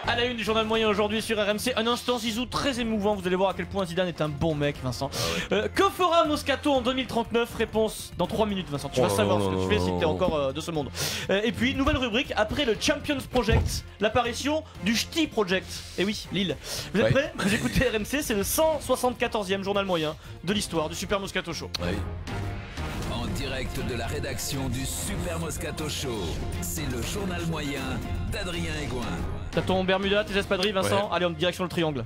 À la une du journal moyen aujourd'hui sur RMC, un instant Zizou très émouvant, vous allez voir à quel point Zidane est un bon mec, Vincent. Que fera Moscato en 2039? Réponse dans 3 minutes, Vincent, tu vas savoir ce que tu fais si t'es encore de ce monde. Et puis, nouvelle rubrique, après le Champions Project, l'apparition du Ch'ti Project. Et oui, Lille. Vous êtes prêts? Vous écoutez RMC, c'est le 174e journal moyen de l'histoire du Super Moscato Show. En direct de la rédaction du Super Moscato Show, c'est le journal moyen d'Adrien Egoin. T'as ton Bermuda, tes espadrilles, Vincent? Allez, en direction le triangle.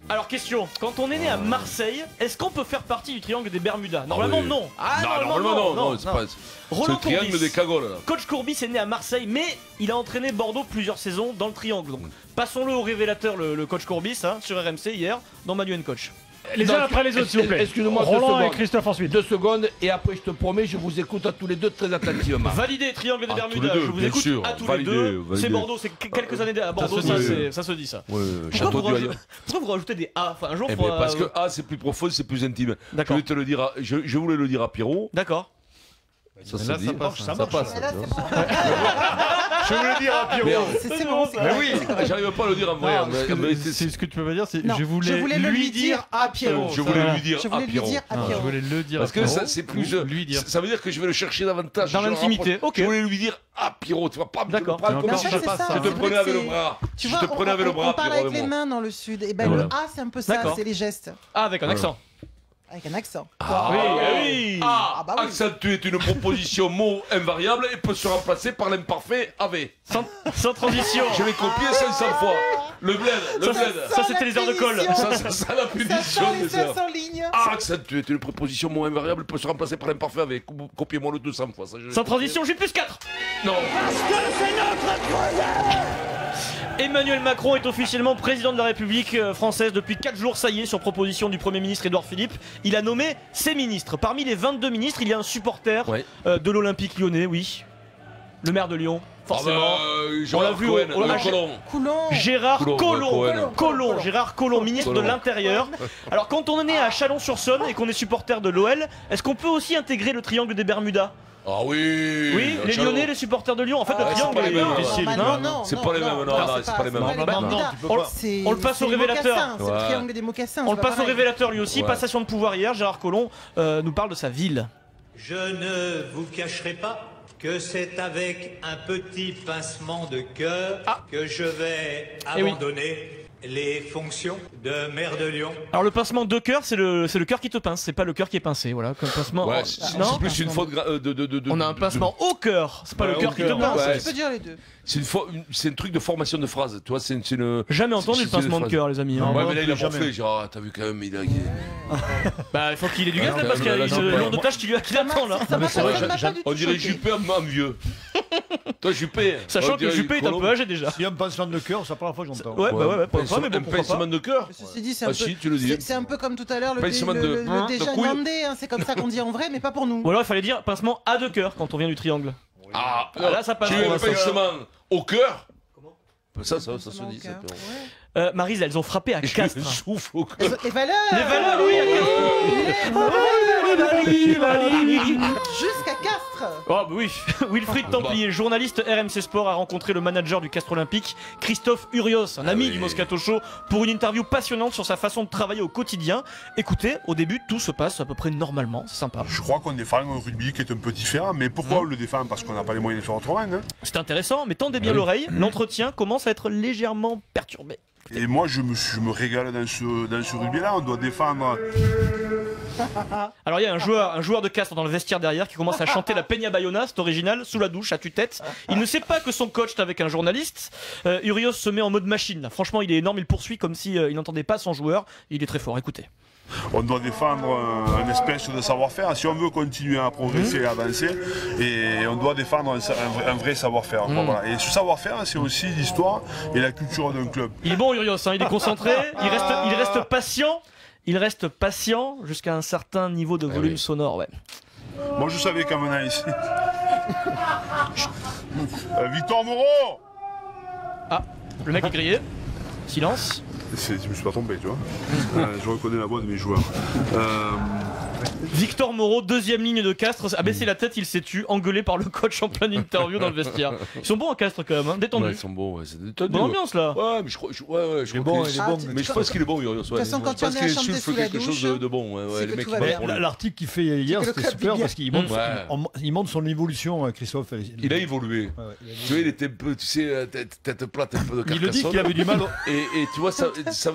Alors question, quand on est né à Marseille, est-ce qu'on peut faire partie du triangle des Bermudas? Normalement non. Normalement non, c'est pas... Roland C'est le triangle des cagoles là. Coach Courbis est né à Marseille, mais il a entraîné Bordeaux plusieurs saisons dans le triangle. Donc passons-le au révélateur, le coach Courbis, hein, sur RMC hier, dans Manu Coach. Les uns après les autres, s'il vous plaît. Excusez-moi, Roland et Christophe ensuite. 2 secondes, et après je te promets, je vous écoute à tous les deux très attentivement. Validé, triangle des Bermudas, tous les deux, je vous bien écoute sûr. à tous Validé, les deux. validé. C'est Bordeaux, c'est quelques années à Bordeaux, ça se dit ça. Château du Haillon. Pourquoi vous rajoutez des A? Enfin, un jour, Parce que A c'est plus profond, c'est plus intime. Je voulais te le dire, je voulais le dire à Pierrot. D'accord. Ça se dit. Ça passe. Je voulais le dire à Pierrot. C'est bon, Mais oui, j'arrive pas à le dire en vrai. C'est ce que tu peux pas dire, c'est Non, je voulais lui dire à Pierrot. Je voulais lui dire à Pierrot. Je voulais le dire. Parce que ça c'est plus lui dire. ça veut dire que je vais le chercher davantage Dans l'intimité. Ok. Je voulais lui dire à Pierrot, tu vas pas me D'accord. prendre comme Mais en si fait, je c'est ça. te prenais avec le bras. Tu Je vois, te prenais avec le bras, on parle Pierrot. avec les mains dans le sud. Et ben le A, c'est un peu ça, D'accord. c'est les gestes. Ah, avec un accent. Avec un accent. Oui. Ah bah oui. Accentuer est une proposition mot invariable et peut se remplacer par l'imparfait avait. Sans transition. Je l'ai copié 500 fois. Le bled. Ça, c'était les heures de colle. Ça la punition. les 500 lignes. Accentuer est une préposition mot invariable peut se remplacer par l'imparfait avec. Copiez-moi le 200 fois. Ça, Sans transition, j'ai plus 4. Non. Emmanuel Macron est officiellement président de la République française depuis 4 jours, ça y est, sur proposition du Premier ministre Édouard Philippe. Il a nommé ses ministres. Parmi les 22 ministres, il y a un supporter de l'Olympique lyonnais, oui. Le maire de Lyon, forcément. On l'a vu Coulon. Gérard Collomb. Collomb, Gérard Collomb, ministre de l'Intérieur. Alors quand on est né à Chalon-sur-Saône et qu'on est supporter de l'OL, est-ce qu'on peut aussi intégrer le triangle des Bermudas? Ah oui. Oui, les Lyonnais, les supporters de Lyon. En fait, le triangle c'est pas les mêmes. difficile. C'est pas les mêmes, non, c'est pas les mêmes. On le passe au révélateur. C'est le triangle des mocassins. On le passe au révélateur lui aussi. Passation de pouvoir hier, Gérard Collomb nous parle de sa ville. Je ne vous cacherai pas que c'est avec un petit pincement de cœur que je vais abandonner les fonctions de maire de Lyon. Alors le pincement de cœur, c'est le cœur qui te pince, c'est pas le cœur qui est pincé, voilà, comme pincement. Ouais, c'est plus une faute de. On a un pincement au cœur, c'est pas le cœur qui te pince. Tu peux dire les deux. C'est un truc de formation de phrase, tu vois, c'est une. Jamais entendu le pincement de cœur, les amis. Ouais, mais là il a morflé, genre, t'as vu quand même, il a. Bah, il faut qu'il ait du gaz là, parce qu'il y a le nombre de tâches qui attend là. On dirait Juppé en vieux. Toi, Juppé. Sachant que Juppé est un peu âgé déjà. Si un pincement de cœur, c'est la première fois que j'entends. Ouais, pour une fois, mais bon, un pourquoi pas. pincement de cœur. Ceci dit, c'est un peu comme tout à l'heure le déjà demandé, c'est comme ça qu'on dit en vrai, mais pas pour nous. Ou alors il fallait dire pincement à deux cœurs quand on vient du triangle. Ah, là ça passe. Tu veux un pincement au cœur? Ça se dit. Maryse, elles ont frappé à Castres. Souffle au cœur. Les valeurs. Les valeurs, oui, Jusqu'à Castres. Oh bah oui, Wilfried Templier, journaliste RMC Sport, a rencontré le manager du Castres Olympique, Christophe Urios, un ami du Moscato Show, pour une interview passionnante sur sa façon de travailler au quotidien. Écoutez, au début, tout se passe à peu près normalement, c'est sympa. Je crois qu'on défend un rugby qui est un peu différent, mais pourquoi on le défend? Parce qu'on n'a pas les moyens de faire autrement. Hein. C'est intéressant, mais tendez bien l'oreille, l'entretien commence à être légèrement perturbé. Et moi, je me régale dans ce rugby-là. On doit défendre. Alors il y a un joueur de Castres dans le vestiaire derrière qui commence à chanter la Peña Bayona, c'est original, sous la douche, à tue-tête. Il ne sait pas que son coach est avec un journaliste. Urios se met en mode machine. Là. Franchement, il est énorme, il poursuit comme si il n'entendait pas son joueur. Il est très fort, écoutez. On doit défendre un espèce de savoir-faire si on veut continuer à progresser et avancer. Et on doit défendre un vrai savoir-faire. Voilà. Et ce savoir-faire, c'est aussi l'histoire et la culture d'un club. Il est bon, Urios, hein, il est concentré, il reste patient. Il reste patient jusqu'à un certain niveau de volume sonore. Ouais. Moi, je savais qu'en venant ici. Victor Moreau. Ah, le mec est grillé. Silence. Je me suis pas trompé, tu vois. Je reconnais la voix de mes joueurs. Victor Moreau, deuxième ligne de Castres, a baissé la tête, il s'est tué, engueulé par le coach en pleine interview dans le vestiaire. Ils sont bons à Castres quand même, hein, détendus. Ouais, ils sont bons, ouais, c'est détendu. Bonne ambiance là. Ouais, mais je crois qu'il est bon. Mais je pense qu'il est bon, Urios. De toute façon, quand tu en es à chanter sous la douche, quelque chose de bon. Ouais, les mecs, l'article qu'il fait hier, c'était super parce qu'il montre son évolution, Christophe. Il a évolué. Tu vois, il était un peu, tu sais, tête plate, un peu de Carcassonne. Il le dit qu'il avait du mal. Et tu vois,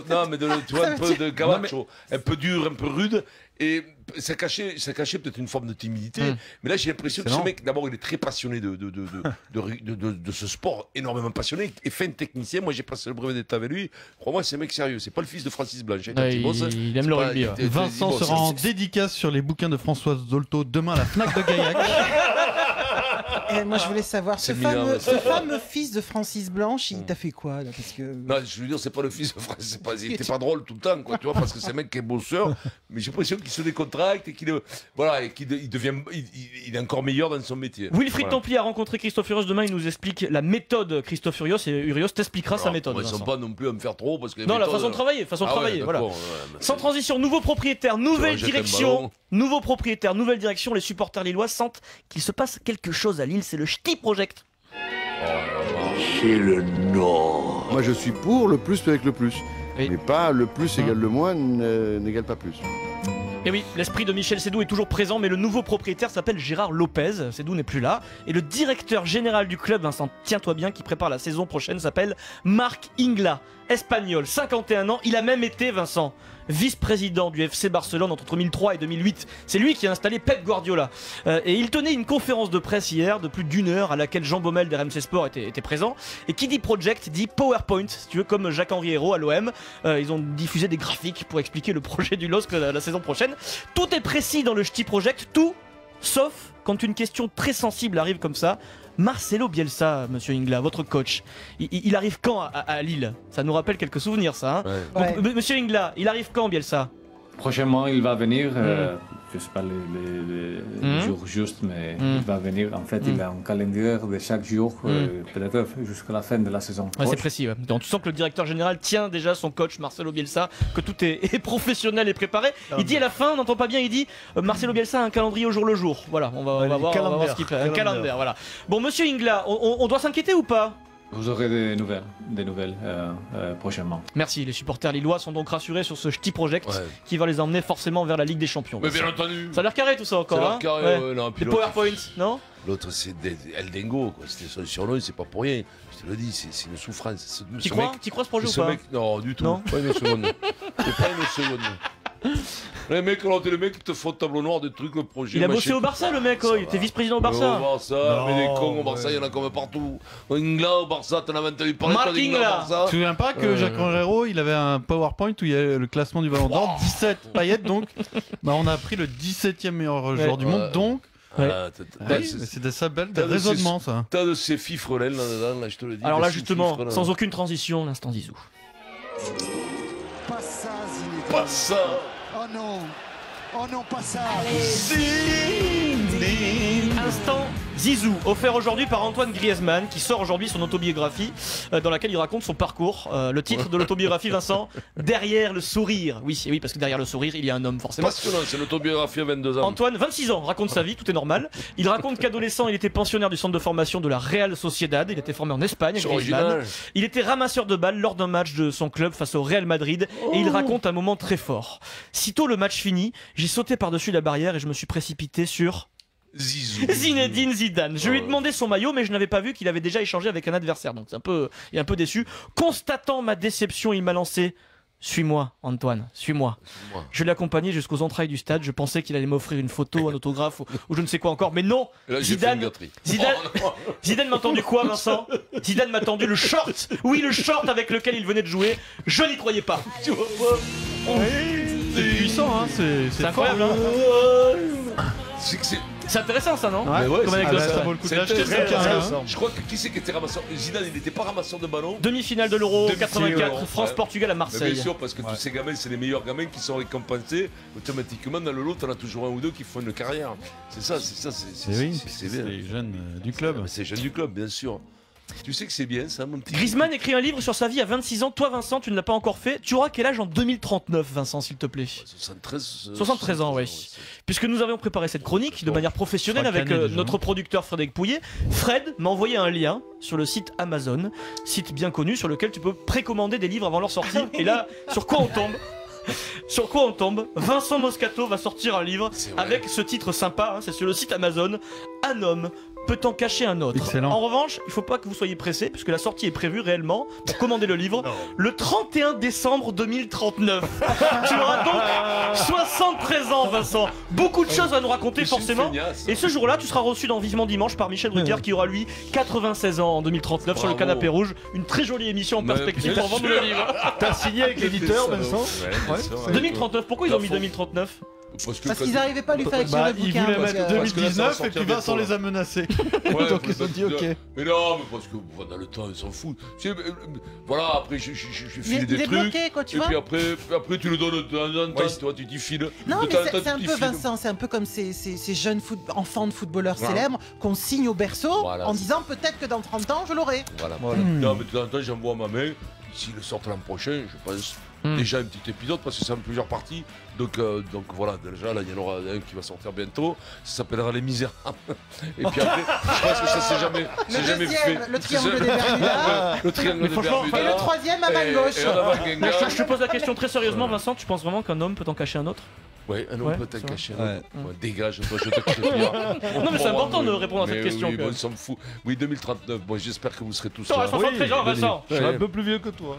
non, mais tu vois, un peu de Camacho, un peu dur, un peu rude. Et ça cachait peut-être une forme de timidité. Mais là, j'ai l'impression que ce mec, d'abord, il est très passionné de ce sport, énormément passionné, et fin technicien. Moi, j'ai passé le brevet d'état avec lui. Crois-moi, c'est un mec sérieux. C'est pas le fils de Francis Blanche. Il aime le rugby. Vincent sera en dédicace sur les bouquins de Françoise Dolto demain à la Fnac de Gaillac. Et moi, je voulais savoir, ce fameux fils de Francis Blanche, il t'a fait quoi là, parce que... Non, je veux dire, c'est pas le fils de Francis. Il était pas drôle tout le temps, quoi, tu vois, parce que c'est un mec qui est bosseur. Mais j'ai l'impression qu'il se décontracte et qu'il il est encore meilleur dans son métier. Wilfried Templier a rencontré Christophe Urios. Demain, il nous explique la méthode Christophe Urios et Urios t'expliquera sa méthode. Ils ne sont pas non plus à me faire trop parce que. Non, la façon de travailler, voilà. Sans transition, nouveau propriétaire, nouvelle direction. Nouveau propriétaire, nouvelle direction. Les supporters lillois sentent qu'il se passe quelque chose à Lille. C'est le Ch'ti Project. C'est le Nord. Moi, je suis pour le plus avec le plus. Mais pas le plus égale le moins n'égale pas plus. Et oui, l'esprit de Michel Sédou est toujours présent, mais le nouveau propriétaire s'appelle Gérard Lopez. Sédou n'est plus là. Et le directeur général du club, Vincent, tiens-toi bien, qui prépare la saison prochaine, s'appelle Marc Ingla, espagnol, 51 ans. Il a même été, Vincent, vice-président du FC Barcelone entre 2003 et 2008. C'est lui qui a installé Pep Guardiola. Et il tenait une conférence de presse hier de plus d'1 heure à laquelle Jean Baumel d'RMC Sport était présent. Et qui dit project dit PowerPoint, si tu veux, comme Jacques-Henri Hérault à l'OM. Ils ont diffusé des graphiques pour expliquer le projet du LOSC la saison prochaine. Tout est précis dans le Ch'ti Project, tout sauf quand une question très sensible arrive comme ça. Marcelo Bielsa, monsieur Ingla, votre coach, il arrive quand à Lille? Ça nous rappelle quelques souvenirs, ça. Hein. Donc, monsieur Ingla, il arrive quand, Bielsa? Prochainement, il va venir. Je ne sais pas le jour juste, mais il va venir. En fait, il a un calendrier de chaque jour, peut-être jusqu'à la fin de la saison. Ouais, c'est précis. Ouais. Donc, tu sens que le directeur général tient déjà son coach, Marcelo Bielsa, que tout est professionnel et préparé. Il dit à la fin, on n'entend pas bien, il dit Marcelo Bielsa a un calendrier au jour le jour. Voilà, on va voir ce qu'il fait. Un calendrier, voilà. Bon, monsieur Ingla, on doit s'inquiéter ou pas? Vous aurez des nouvelles prochainement. Merci, les supporters lillois sont donc rassurés sur ce Ch'ti Project qui va les emmener forcément vers la Ligue des Champions. Mais bien entendu. Ça a l'air carré tout ça encore. Ça a l'air carré, non. Des PowerPoints, non? L'autre c'est El Dingo, c'était son surnom, c'est pas pour rien. Je te le dis, c'est une souffrance. Tu crois ce projet ou pas? Non, du tout. Non. Pas une seconde. C'est pas une seconde. Les mecs, alors t'es le mec qui te font tableau noir de trucs, le projet. Il a bossé au Barça, le mec, il était vice-président au Barça. Au Barça, mais les cons au Barça, il y en a comme partout. Ingla au Barça, t'en as entendu parler. Marc Ingla. Tu te souviens pas que Jacques Herrero, il avait un PowerPoint où il y avait le classement du Ballon d'Or, 17 paillettes, donc on a pris le 17e meilleur joueur du monde, donc. C'est des raisonnements, ça. T'as de ces fifrelets là-dedans, là, je te le dis. Alors là, justement, sans aucune transition, l'instant Zizou. Pas ça, Zinedine. Pas ça. Oh non. Oh non, pas ça. Instant Zizou, offert aujourd'hui par Antoine Griezmann, qui sort aujourd'hui son autobiographie dans laquelle il raconte son parcours. Le titre de l'autobiographie, Vincent, Derrière le sourire. Oui, parce que derrière le sourire, il y a un homme, forcément. Passionnant, c'est l'autobiographie à 22 ans. Antoine, 26 ans, raconte sa vie, tout est normal. Il raconte qu'adolescent, il était pensionnaire du centre de formation de la Real Sociedad. Il était formé en Espagne, Griezmann. Il était ramasseur de balles lors d'un match de son club face au Real Madrid. Et il raconte un moment très fort. Sitôt le match fini, j'ai sauté par-dessus la barrière et je me suis précipité sur... Zizou. Zinedine Zidane. Je lui ai demandé son maillot, mais je n'avais pas vu qu'il avait déjà échangé avec un adversaire. Donc il est un peu déçu. Constatant ma déception, il m'a lancé: suis-moi, Antoine, suis-moi. Je l'ai accompagné jusqu'aux entrailles du stade. Je pensais qu'il allait m'offrir une photo, un autographe ou je ne sais quoi encore. Mais non, là, Zidane m'a tendu quoi, Vincent? Zidane m'a tendu le short. Oui, le short avec lequel il venait de jouer. Je n'y croyais pas. Tu vois, c'est puissant, hein, c'est incroyable. C'est intéressant ça, non? Ouais, comme anecdote, ça vaut le coup de l'acheter. Je crois que qui c'est qui était ramasseur? Zidane, il n'était pas ramasseur de ballon. Demi-finale de l'Euro 84, France-Portugal à Marseille. Bien sûr, parce que tous ces gamins, c'est les meilleurs gamins qui sont récompensés. Automatiquement, dans le lot, t'en as toujours un ou deux qui font une carrière. C'est ça, c'est les jeunes du club. C'est les jeunes du club, bien sûr. Tu sais que c'est bien ça, mon petit. Griezmann écrit un livre sur sa vie à 26 ans. Toi, Vincent, tu ne l'as pas encore fait. Tu auras quel âge en 2039, Vincent, s'il te plaît? 73 ans, oui. Puisque nous avions préparé cette chronique de manière professionnelle avec notre producteur Frédéric Pouillet. Fred m'a envoyé un lien sur le site Amazon, site bien connu sur lequel tu peux précommander des livres avant leur sortie. Et là, sur quoi on tombe? Sur quoi on tombe? Vincent Moscato va sortir un livre avec ce titre sympa, hein, c'est sur le site Amazon. Un homme peut en cacher un autre. Excellent. En revanche, il faut pas que vous soyez pressés puisque la sortie est prévue réellement pour commander le livre le 31 décembre 2039. Tu auras donc 73 ans, Vincent. Beaucoup de choses à nous raconter forcément. Et ce jour-là, tu seras reçu dans Vivement Dimanche par Michel Drucker qui aura lui 96 ans en 2039 sur le canapé rouge. Une très jolie émission en perspective pour vendre le livre. T'as signé avec l'éditeur, Vincent? 2039, pourquoi ils ont mis 2039? Parce qu'ils n'arrivaient pas à lui faire écrire le bouquin. Ils voulaient mettre 2019 et puis Vincent les a menacés. Donc ils ont dit ok. Mais non, mais parce que dans le temps, ils s'en foutent. Voilà, après je file des trucs. Bloqué, quoi, tu vois. Et puis après tu le donnes dans un temps, toi tu t'y files. Non, mais c'est un peu Vincent, c'est un peu comme ces jeunes enfants de footballeurs célèbres qu'on signe au berceau en disant peut-être que dans 30 ans je l'aurai. Voilà. Non, mais de temps en temps j'envoie ma main. S'il le sort l'an prochain, je pense déjà un petit épisode parce que c'est en plusieurs parties. Donc voilà, déjà là il y en aura un qui va sortir bientôt. Ça s'appellera Les Misérables. Et puis après, je pense que ça c'est jamais fait. Le triangle des Bermudas. Le triangle des Bermudas. Et le troisième à main gauche. Je te pose la question très sérieusement, Vincent. Tu penses vraiment qu'un homme peut en cacher un autre? Ouais, un homme peut t'en cacher un autre. Dégage, toi, je te cache bien. Non, mais c'est important de répondre à cette question. Oui, on s'en fout. Oui, 2039. Bon, j'espère que vous serez tous là. 73 ans, Vincent. Je suis un peu plus vieux que toi.